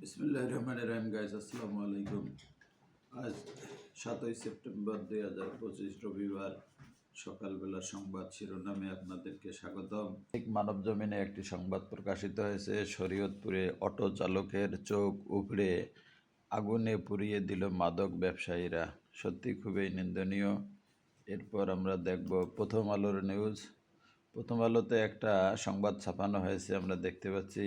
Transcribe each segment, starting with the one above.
বিসমিল্লাহির রহমানির রহিম গাইস, আসসালামু আলাইকুম। আজ 7ই সেপ্টেম্বর 2025 রবিবার সকালবেলা সংবাদ শিরোনামে আপনাদেরকে স্বাগতম। মানব জমিনে একটি সংবাদ প্রকাশিত হয়েছে। শরীয়তপুরে অটো চালকের চোখ উপড়ে আগুনে পুড়িয়ে দিল মাদক ব্যবসায়ীরা। সত্যি খুবই নিন্দনীয়। এরপর আমরা দেখব প্রথম আলোর নিউজ। প্রথম আলোতে একটা সংবাদ ছাপানো হয়েছে, আমরা দেখতে পাচ্ছি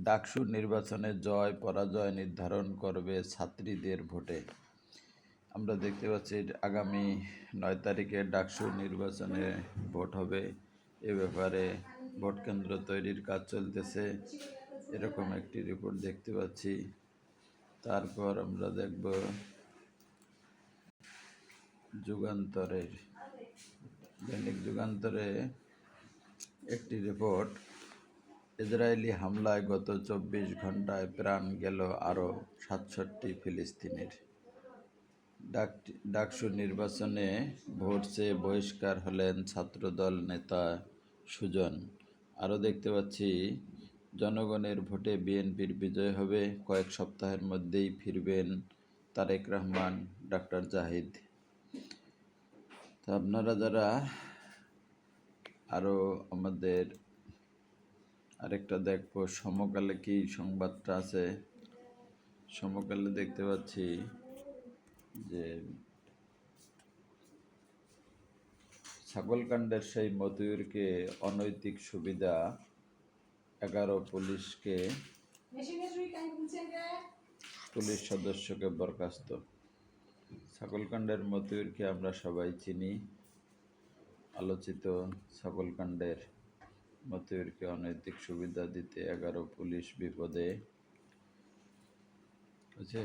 ডাকসু নির্বাচনে জয় পরাজয় নির্ধারণ করবে ছাত্রীদের ভোটে। আমরা দেখতে পাচ্ছি আগামী 9 তারিখে ডাকসু নির্বাচনে ভোট হবে। এ ব্যাপারে ভোট কেন্দ্র তৈরির কাজ চলতেছে, এরকম একটি রিপোর্ট দেখতে পাচ্ছি। তারপর আমরা দেখব যুগান্তরের দৈনিক যুগান্তরে একটি রিপোর্ট। ইসরায়েলি হামলায় গত 24 ঘন্টায় প্রাণ গেল আরও 67 ফিলিস্তিনির। ডাকসু নির্বাচনে ভোট চেয়ে বহিষ্কার হলেন ছাত্রদল নেতা সুজন। আরও দেখতে পাচ্ছি জনগণের ভোটে বিএনপির বিজয় হবে, কয়েক সপ্তাহের মধ্যেই ফিরবেন তারেক রহমান, ডক্টর জাহিদ। তো আপনারা যারা আরও আমাদের আরেকটা দেখবো সমকালে কি সংবাদটা আছে। সমকালে দেখতে পাচ্ছি যে ছাগলকাণ্ডের সেই মতিউরকে অনৈতিক সুবিধা, 11 পুলিশ সদস্যকে বরখাস্ত। ছাগলকাণ্ডের মতিউরকে আমরা সবাই চিনি। আলোচিত ছাগলকাণ্ডের মতিউরকে অনৈতিক সুবিধা দিতে 11 পুলিশ বিপদে। বুঝছে?